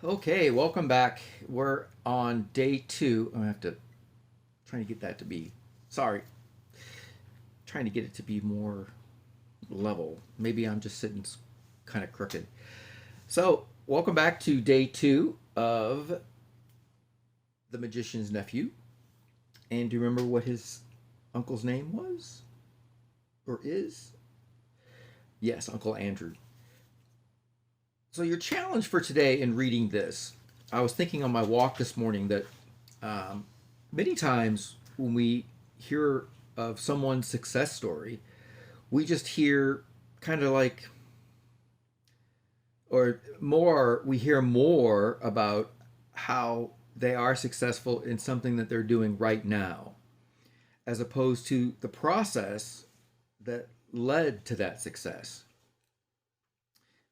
Okay, welcome back. We're on day two. I have to trying to get that to be sorry, trying to get it to be more level. Maybe I'm just sitting kind of crooked. So, welcome back to day two of The Magician's Nephew. And do you remember what his uncle's name was? Or is? Yes, Uncle Andrew. So, your challenge for today in reading this, I was thinking on my walk this morning that um, many times when we hear of someone's success story, we just hear kind of like, or more, we hear more about how they are successful in something that they're doing right now, as opposed to the process that led to that success.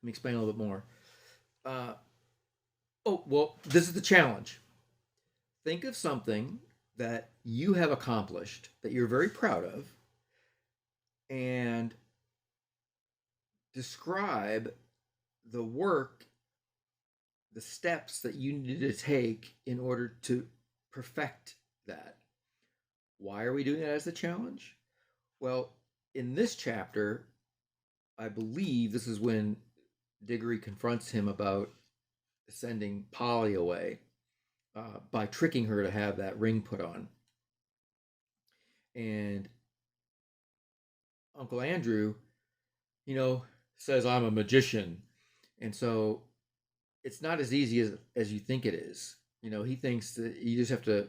Let me explain a little bit more. Uh, well, this is the challenge. Think of something that you have accomplished that you're very proud of and describe the work, the steps that you need to take in order to perfect that. Why are we doing that as a challenge? Well, in this chapter, I believe this is when Diggory confronts him about sending Polly away by tricking her to have that ring put on. And Uncle Andrew, you know, says, I'm a magician. And so it's not as easy as you think it is. He thinks that you just have to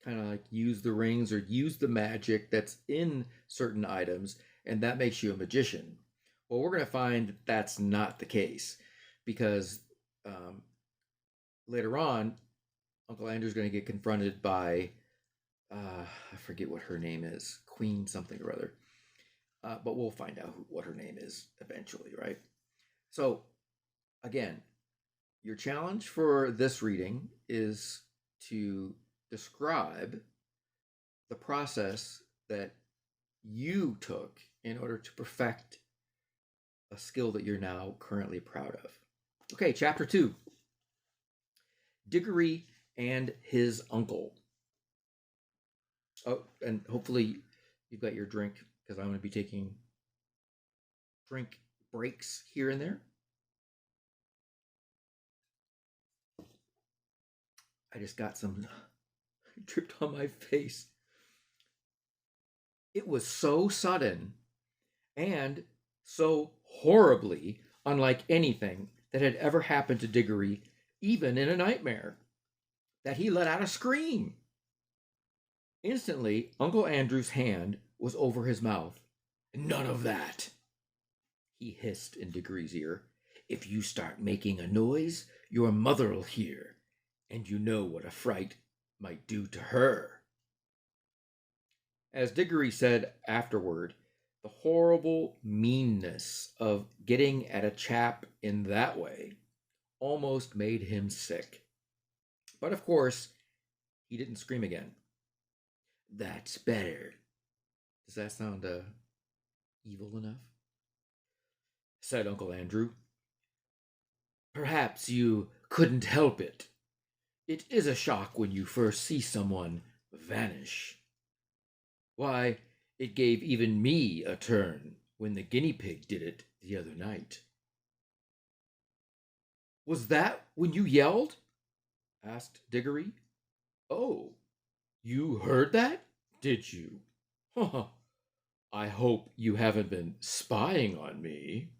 kind of like use the rings or use the magic that's in certain items, and that makes you a magician. Well, we're going to find that that's not the case because um, later on, Uncle Andrew's going to get confronted by, I forget what her name is, Queen something or other. But we'll find out what her name is eventually, right? So, again, your challenge for this reading is to describe the process that you took in order to perfect a skill that you're now currently proud of. Okay, chapter 2, Diggory and his uncle. Oh, and hopefully you've got your drink because I'm going to be taking drink breaks here and there. I just got some dripped on my face. It was so sudden and so horribly unlike anything that had ever happened to Diggory, even in a nightmare, that he let out a scream. Instantly, Uncle Andrew's hand was over his mouth. None of that, he hissed in Diggory's ear. If you start making a noise, your mother'll hear, and you know what a fright might do to her. As Diggory said afterward, the horrible meanness of getting at a chap in that way almost made him sick. But of course, he didn't scream again. That's better. Does that sound evil enough? Said Uncle Andrew. Perhaps you couldn't help it. It is a shock when you first see someone vanish. Why, it gave even me a turn when the guinea pig did it the other night. Was that when you yelled? Asked Diggory. Oh, you heard that? Did you? I hope you haven't been spying on me.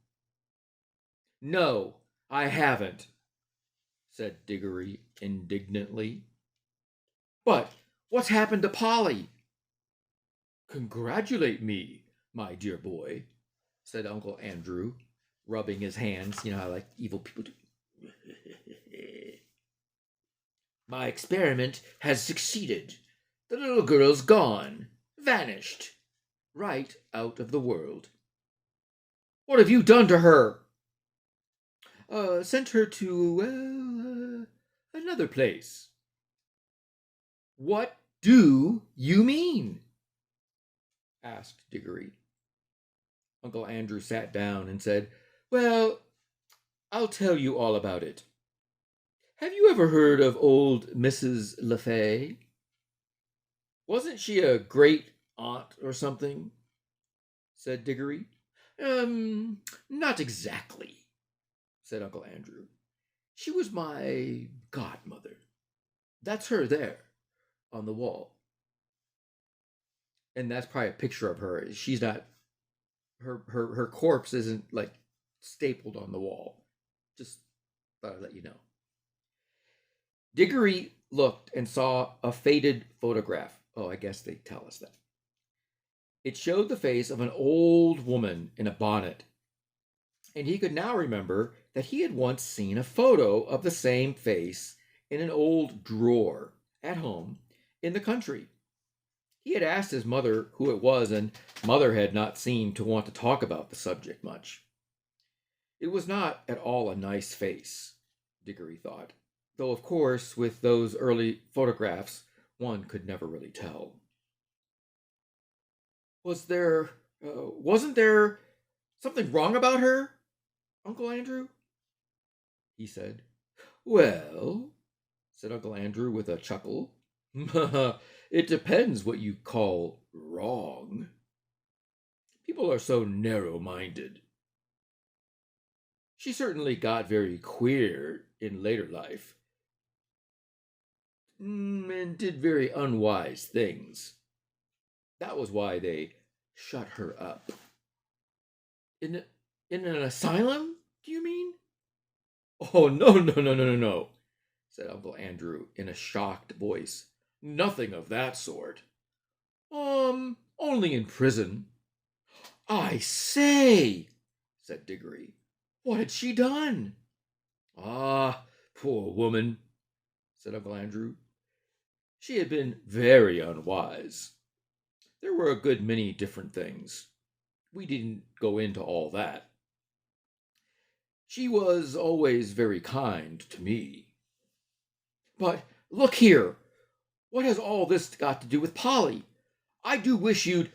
No, I haven't, said Diggory indignantly. But what's happened to Polly? Congratulate me, my dear boy, said Uncle Andrew, rubbing his hands. You know how like evil people do. My experiment has succeeded. The little girl's gone, vanished, right out of the world. What have you done to her? Sent her to, another place. What do you mean? Asked Diggory. Uncle Andrew sat down and said, Well, I'll tell you all about it. Have you ever heard of old Mrs. LeFay? Wasn't she a great aunt or something? Said Diggory. Not exactly, said Uncle Andrew. She was my godmother. That's her there on the wall. And that's probably a picture of her. She's not her corpse isn't like stapled on the wall. Just thought I'd let you know. Diggory looked and saw a faded photograph. Oh, I guess they tell us that. It showed the face of an old woman in a bonnet, and he could now remember that he had once seen a photo of the same face in an old drawer at home in the country. He had asked his mother who it was, and Mother had not seemed to want to talk about the subject much. It was not at all a nice face, Diggory thought, though of course with those early photographs one could never really tell. Wasn't there something wrong about her, Uncle Andrew? He said. Well, said Uncle Andrew with a chuckle, it depends what you call wrong. People are so narrow minded. She certainly got very queer in later life, and did very unwise things. That was why they shut her up. In, in an asylum, do you mean? Oh, no, no, no, no, no, no, said Uncle Andrew in a shocked voice. Nothing of that sort. Only in prison. I say, said Diggory. What had she done? Ah, poor woman, said Uncle Andrew. She had been very unwise. There were a good many different things. We didn't go into all that. She was always very kind to me. But look here, what has all this got to do with Polly? I do wish you'd.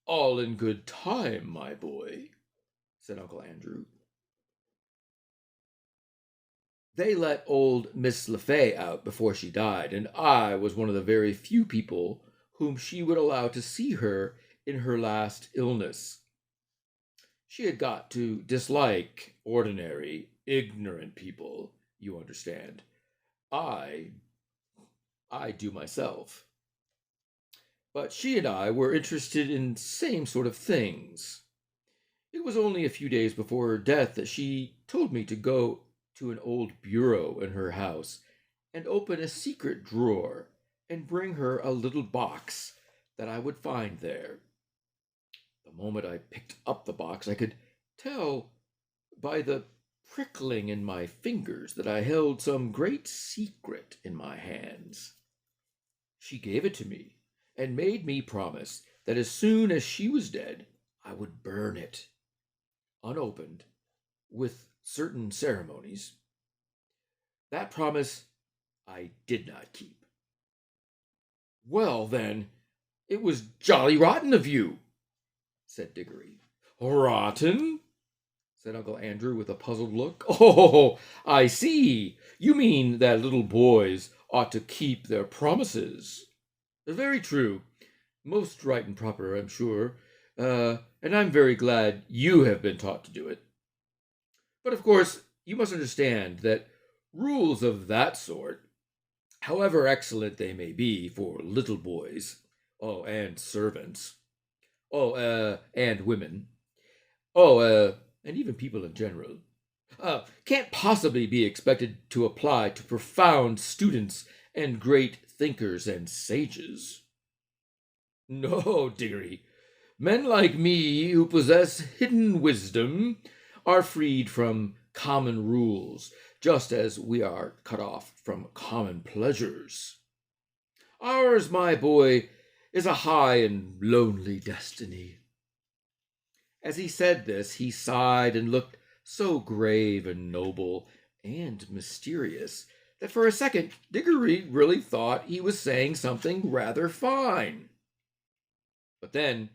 All in good time, my boy, said Uncle Andrew. They let old Miss LeFay out before she died, and I was one of the very few people whom she would allow to see her in her last illness. She had got to dislike ordinary, ignorant people, you understand. I I do myself. But she and I were interested in same sort of things. It was only a few days before her death that she told me to go to an old bureau in her house and open a secret drawer and bring her a little box that I would find there. The moment I picked up the box, I could tell by the prickling in my fingers that I held some great secret in my hands. She gave it to me and made me promise that as soon as she was dead, I would burn it, unopened, with certain ceremonies. That promise I did not keep. Well, then, it was jolly rotten of you, said Diggory. Rotten? Said Uncle Andrew with a puzzled look. Oh, I see. You mean that little boys ought to keep their promises. Very true. Most right and proper, I'm sure. And I'm very glad you have been taught to do it. But of course, you must understand that rules of that sort, however excellent they may be for little boys, and servants, and women, and even people in general, can't possibly be expected to apply to profound students and great thinkers and sages. No, Diggory. Men like me who possess hidden wisdom are freed from common rules, just as we are cut off from common pleasures. Ours, my boy, is a high and lonely destiny. As he said this, he sighed and looked so grave and noble and mysterious that for a second Diggory really thought he was saying something rather fine. But then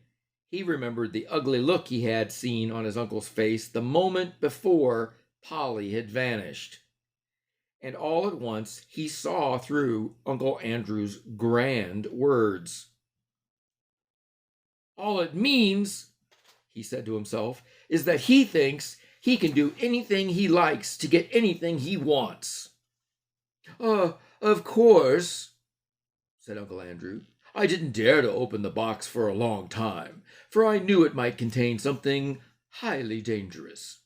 he remembered the ugly look he had seen on his uncle's face the moment before Polly had vanished. And all at once he saw through Uncle Andrew's grand words. All it means, he said to himself, is that he thinks he can do anything he likes to get anything he wants. Of course, said Uncle Andrew. I didn't dare to open the box for a long time, for I knew it might contain something highly dangerous.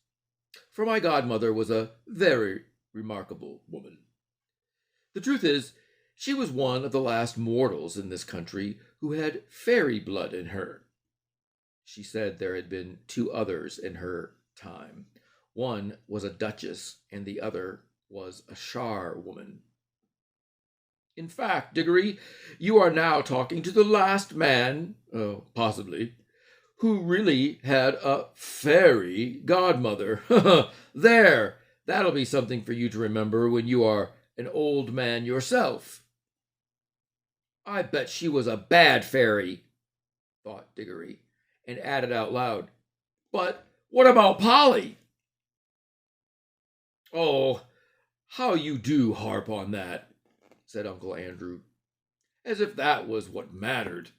For my godmother was a very remarkable woman. The truth is, she was one of the last mortals in this country who had fairy blood in her. She said there had been two others in her time. One was a duchess, and the other was a charwoman. In fact, Diggory, you are now talking to the last man, possibly, who really had a fairy godmother. There, that'll be something for you to remember when you are an old man yourself. I bet she was a bad fairy, thought Diggory, and added out loud, but what about Polly? Oh, how you do harp on that, said Uncle Andrew, as if that was what mattered.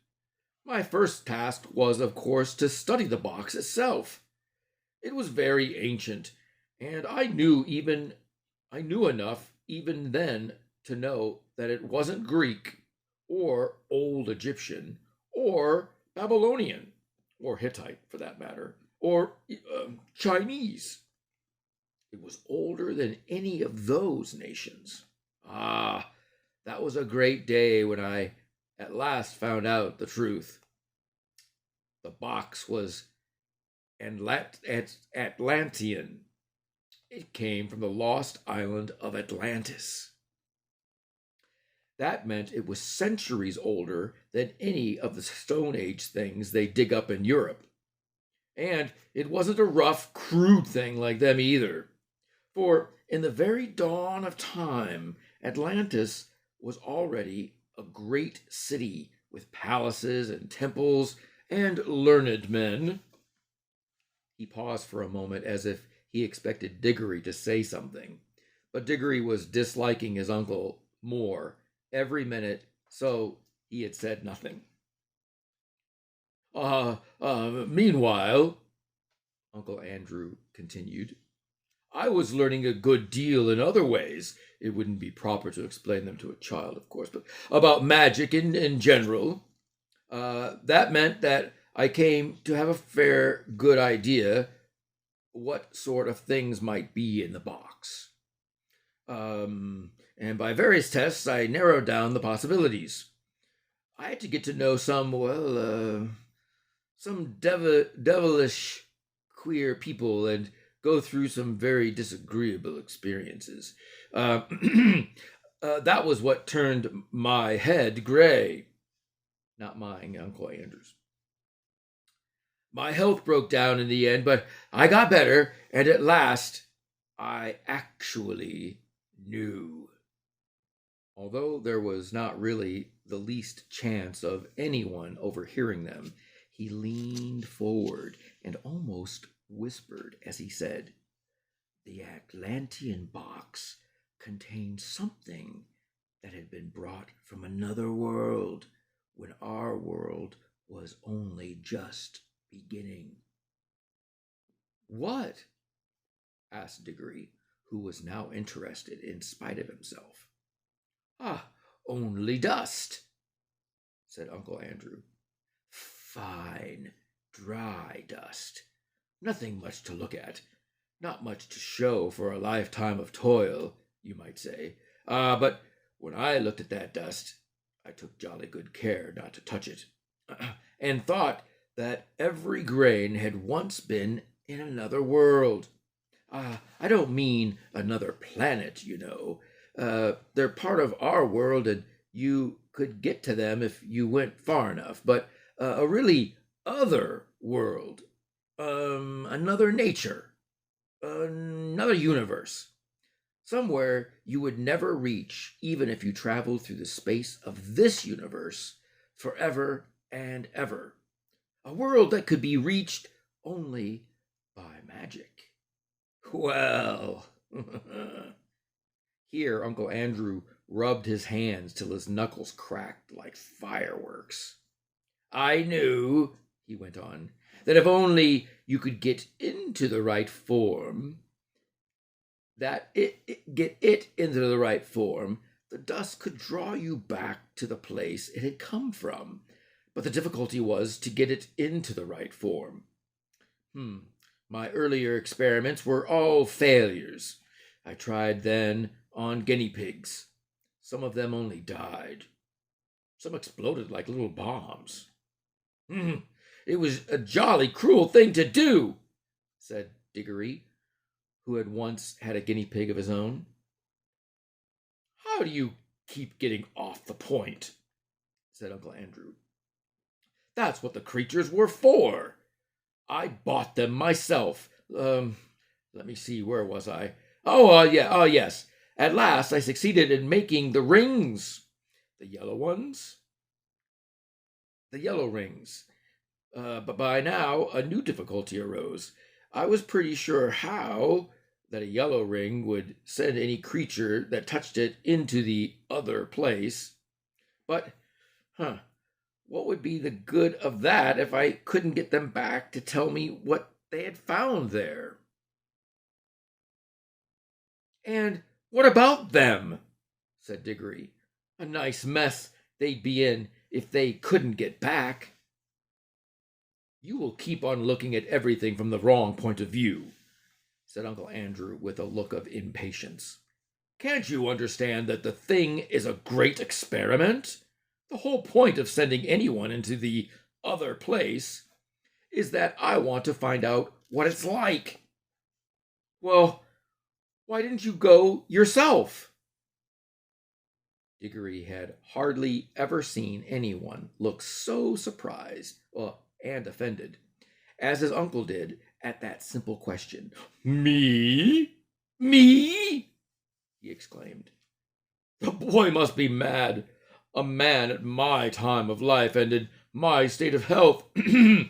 My first task was, of course, to study the box itself. It was very ancient, and I knew enough even then to know that it wasn't Greek, or Old Egyptian, or Babylonian, or Hittite, for that matter, or Chinese. It was older than any of those nations. Ah, that was a great day when I at last found out the truth. The box was Atlantean. It came from the lost island of Atlantis. That meant it was centuries older than any of the Stone Age things they dig up in Europe. And it wasn't a rough, crude thing like them either. For in the very dawn of time, Atlantis was already a great city with palaces and temples and learned men. He paused for a moment as if he expected Diggory to say something, but Diggory was disliking his uncle more every minute, so he had said nothing. Meanwhile, Uncle Andrew continued, I was learning a good deal in other ways. It wouldn't be proper to explain them to a child, of course, but about magic in general. That meant that I came to have a fair good idea what sort of things might be in the box. And by various tests, I narrowed down the possibilities. I had to get to know some devilish, queer people and go through some very disagreeable experiences. That was what turned my head gray. Not mine, Uncle Andrews. My health broke down in the end, but I got better, and at last I actually knew. Although there was not really the least chance of anyone overhearing them, he leaned forward and almost whispered as he said, The Atlantean box contained something that had been brought from another world when our world was only just beginning. What? Asked Diggory, who was now interested in spite of himself. Only dust, said Uncle Andrew. Fine, dry dust. Nothing much to look at. Not much to show for a lifetime of toil, you might say. But when I looked at that dust, I took jolly good care not to touch it, and thought that every grain had once been in another world. I don't mean another planet, you know. They're part of our world, and you could get to them if you went far enough, but a really other world, another nature, another universe, somewhere you would never reach even if you traveled through the space of this universe forever and ever. A world that could be reached only by magic. Well, Here, Uncle Andrew rubbed his hands till his knuckles cracked like fireworks. I knew, he went on, that if only you could get into the right form, get it into the right form, the dust could draw you back to the place it had come from. But the difficulty was to get it into the right form. My earlier experiments were all failures. I tried then on guinea pigs. Some of them only died. Some exploded like little bombs. It was a jolly cruel thing to do, said Diggory, who had once had a guinea pig of his own. How do you keep getting off the point? Said Uncle Andrew. That's what the creatures were for. I bought them myself. Let me see, where was I? Yes. At last I succeeded in making the rings. The yellow ones? The yellow rings. But by now a new difficulty arose. I was pretty sure how that a yellow ring would send any creature that touched it into the other place. But, what would be the good of that if I couldn't get them back to tell me what they had found there? And what about them? Said Diggory. A nice mess they'd be in if they couldn't get back. You will keep on looking at everything from the wrong point of view, said Uncle Andrew with a look of impatience. Can't you understand that the thing is a great experiment? The whole point of sending anyone into the other place is that I want to find out what it's like. Well, why didn't you go yourself? Diggory had hardly ever seen anyone look so surprised and offended as his uncle did at that simple question. Me? Me? He exclaimed. The boy must be mad. A man at my time of life and in my state of health to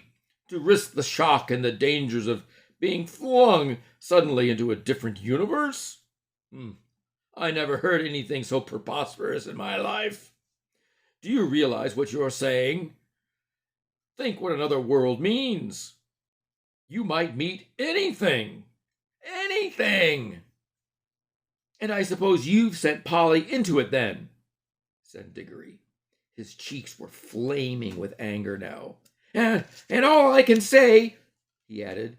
risk the shock and the dangers of being flung suddenly into a different universe? I never heard anything so preposterous in my life. Do you realize what you're saying? Think what another world means. You might meet anything. Anything. And I suppose you've sent Polly into it then, said Diggory. His cheeks were flaming with anger now. And all I can say, he added,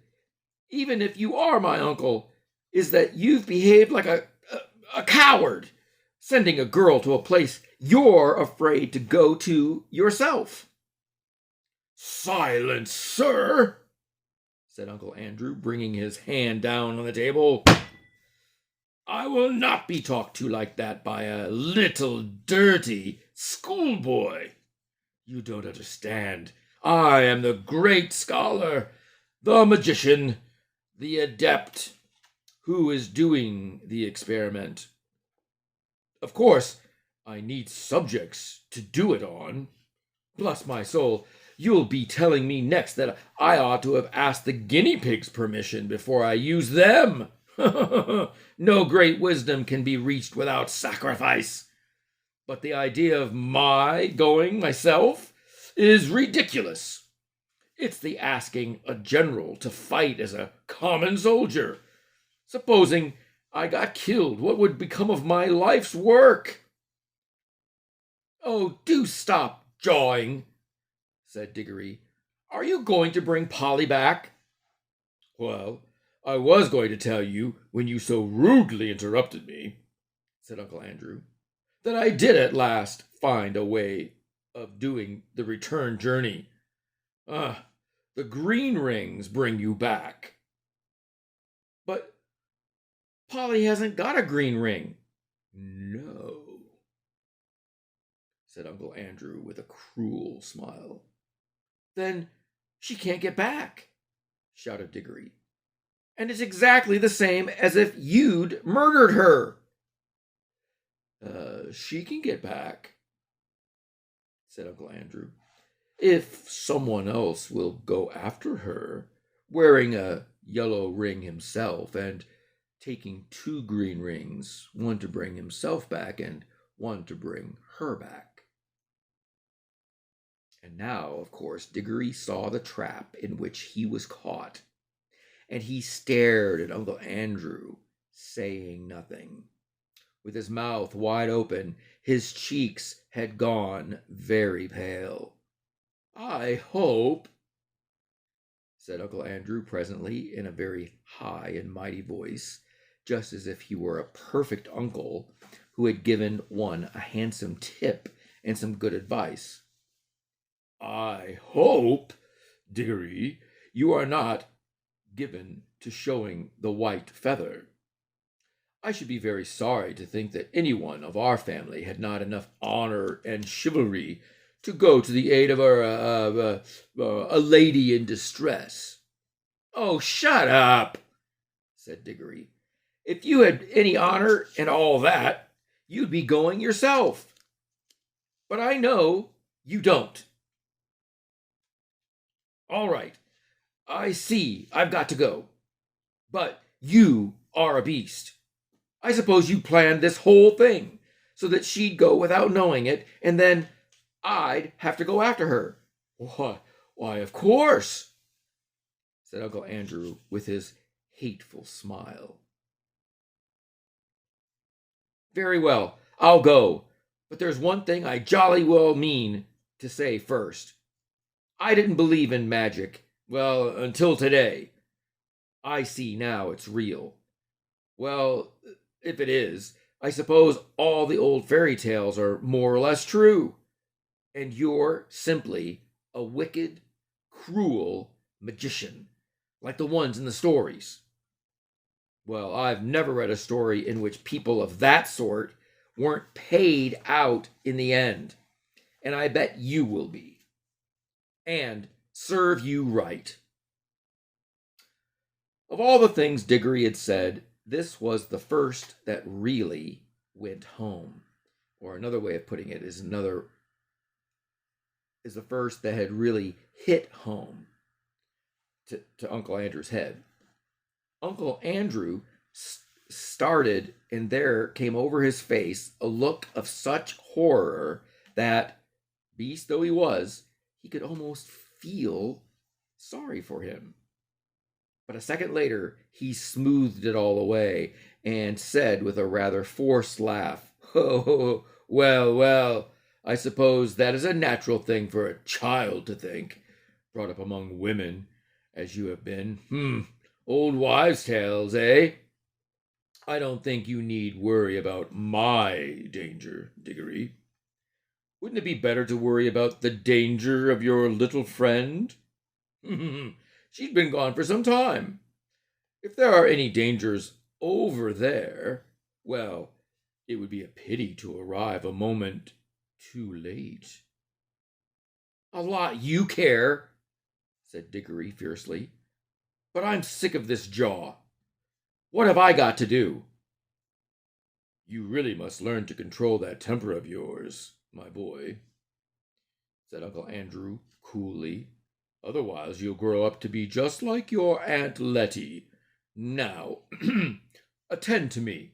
even if you are my uncle, is that you've behaved like a coward, sending a girl to a place you're afraid to go to yourself. Silence, sir, said Uncle Andrew, bringing his hand down on the table. I will not be talked to like that by a little dirty schoolboy. You don't understand. I am the great scholar, the magician, the adept who is doing the experiment. Of course, I need subjects to do it on. Bless my soul, you'll be telling me next that I ought to have asked the guinea pigs' permission before I use them. No great wisdom can be reached without sacrifice. But the idea of my going myself is ridiculous. It's the asking a general to fight as a common soldier. Supposing I got killed, what would become of my life's work? Oh, do stop jawing, said Diggory. Are you going to bring Polly back? Well, I was going to tell you, when you so rudely interrupted me, said Uncle Andrew, that I did at last find a way of doing the return journey. The green rings bring you back. But Polly hasn't got a green ring. No, said Uncle Andrew with a cruel smile. Then she can't get back, shouted Diggory. And it's exactly the same as if you'd murdered her. She can get back, said Uncle Andrew, if someone else will go after her, wearing a yellow ring himself, and taking 2 green rings, one to bring himself back and one to bring her back. And now, of course, Diggory saw the trap in which he was caught, and he stared at Uncle Andrew, saying nothing. With his mouth wide open, his cheeks had gone very pale. "I hope," said Uncle Andrew presently in a very high and mighty voice, just as if he were a perfect uncle who had given one a handsome tip and some good advice. "I hope, Diggory, you are not given to showing the white feather. I should be very sorry to think that anyone of our family had not enough honor and chivalry to go to the aid of a lady in distress." "Oh, shut up," said Diggory. "If you had any honor and all that, you'd be going yourself. But I know you don't." "All right, I see I've got to go. But you are a beast. I suppose you planned this whole thing so that she'd go without knowing it, and then I'd have to go after her." Why, of course," said Uncle Andrew with his hateful smile. "Very well, I'll go. But there's one thing I jolly well mean to say first. I didn't believe in magic, well, until today. I see now it's real. Well, if it is, I suppose all the old fairy tales are more or less true. And you're simply a wicked, cruel magician, like the ones in the stories. Well, I've never read a story in which people of that sort weren't paid out in the end, and I bet you will be. And serve you right." Of all the things Diggory had said, this was the first that really went home. Or another way of putting it is the first that had really hit home to Uncle Andrew's head. Uncle Andrew started, and there came over his face a look of such horror that, beast though he was, he could almost feel sorry for him. But a second later, he smoothed it all away and said with a rather forced laugh, "Oh, well, well, I suppose that is a natural thing for a child to think, brought up among women, as you have been. Old wives' tales, eh? I don't think you need worry about my danger, Diggory. Wouldn't it be better to worry about the danger of your little friend? She's been gone for some time. If there are any dangers over there, well, it would be a pity to arrive a moment too late." "A lot you care," said Diggory fiercely. "But I'm sick of this jaw. What have I got to do?" "You really must learn to control that temper of yours, my boy," said Uncle Andrew coolly. "Otherwise you'll grow up to be just like your Aunt Letty. Now, attend to me."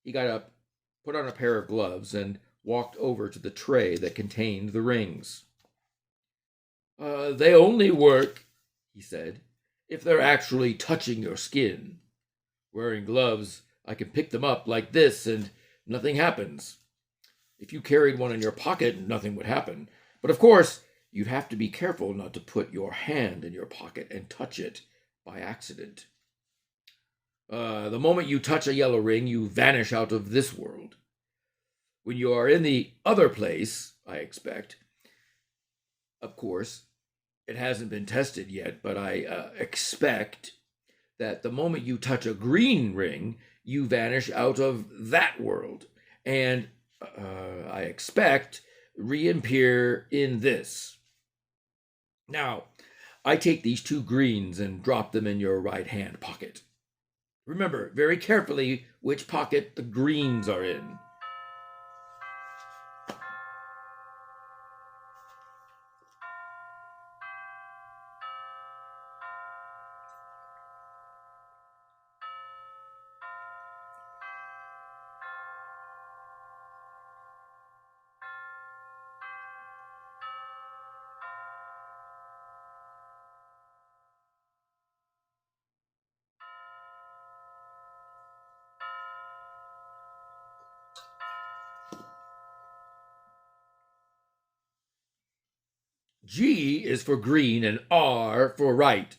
He got up, put on a pair of gloves, and walked over to the tray that contained the rings. "They only work," he said, "if they're actually touching your skin. Wearing gloves, I can pick them up like this and nothing happens. If you carried one in your pocket, nothing would happen. But of course, you'd have to be careful not to put your hand in your pocket and touch it by accident. The moment you touch a yellow ring, you vanish out of this world. When you are in the other place, I expect, of course, it hasn't been tested yet, but I expect that the moment you touch a green ring, you vanish out of that world. And I expect reappear in this. Now, I take these 2 greens and drop them in your right hand pocket. Remember very carefully which pocket the greens are in." G is for green and R for right.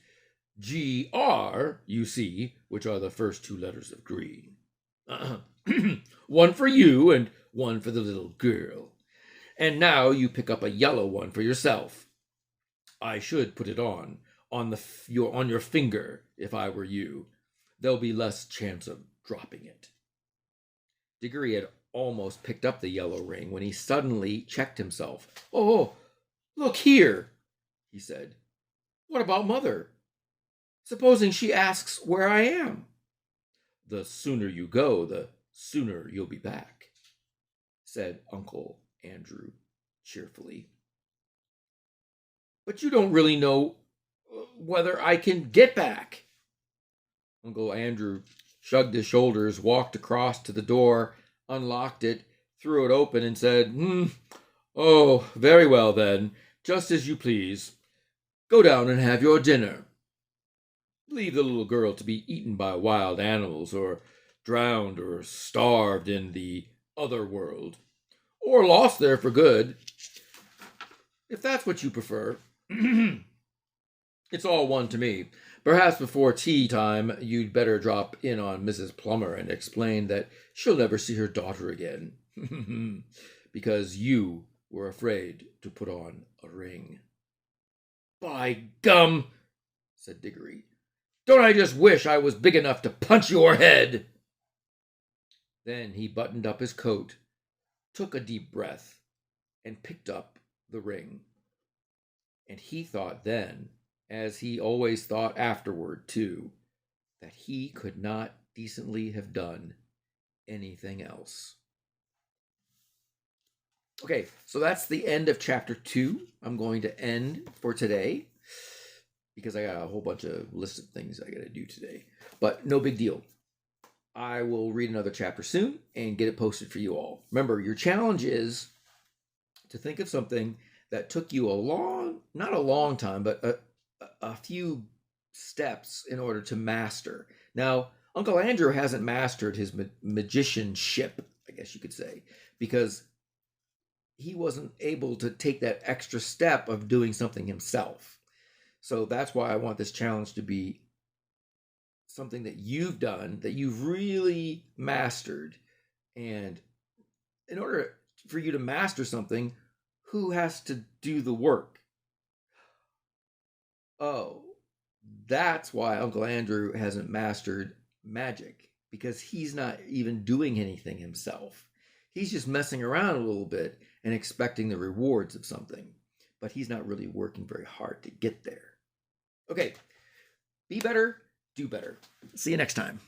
GR, you see, which are the first two letters of green. One for you and one for the little girl. And now you pick up a yellow one for yourself. I should put it on your finger if I were you. There'll be less chance of dropping it. Diggory had almost picked up the yellow ring when he suddenly checked himself. Oh, look here, he said. What about Mother? Supposing she asks where I am? The sooner you go, the sooner you'll be back, said Uncle Andrew cheerfully. But you don't really know whether I can get back. Uncle Andrew shrugged his shoulders, walked across to the door, unlocked it, threw it open, and said, Oh, very well then, just as you please. Go down and have your dinner. Leave the little girl to be eaten by wild animals, or drowned or starved in the other world, or lost there for good, if that's what you prefer. It's all one to me. Perhaps before tea time, you'd better drop in on Mrs. Plummer and explain that she'll never see her daughter again, because you were afraid to put on a ring. By gum, said Diggory. Don't I just wish I was big enough to punch your head? Then he buttoned up his coat, took a deep breath, and picked up the ring. And he thought then, as he always thought afterward too, that he could not decently have done anything else. Okay, so that's the end of chapter 2. I'm going to end for today because I got a whole bunch of list of things I got to do today. But no big deal. I will read another chapter soon and get it posted for you all. Remember, your challenge is to think of something that took you not a long time, but a few steps in order to master. Now, Uncle Andrew hasn't mastered his magicianship, I guess you could say, because he wasn't able to take that extra step of doing something himself. So that's why I want this challenge to be something that you've done, that you've really mastered. And in order for you to master something, who has to do the work? Oh, that's why Uncle Andrew hasn't mastered magic, because he's not even doing anything himself. He's just messing around a little bit and expecting the rewards of something, but he's not really working very hard to get there. Okay, be better, do better. See you next time.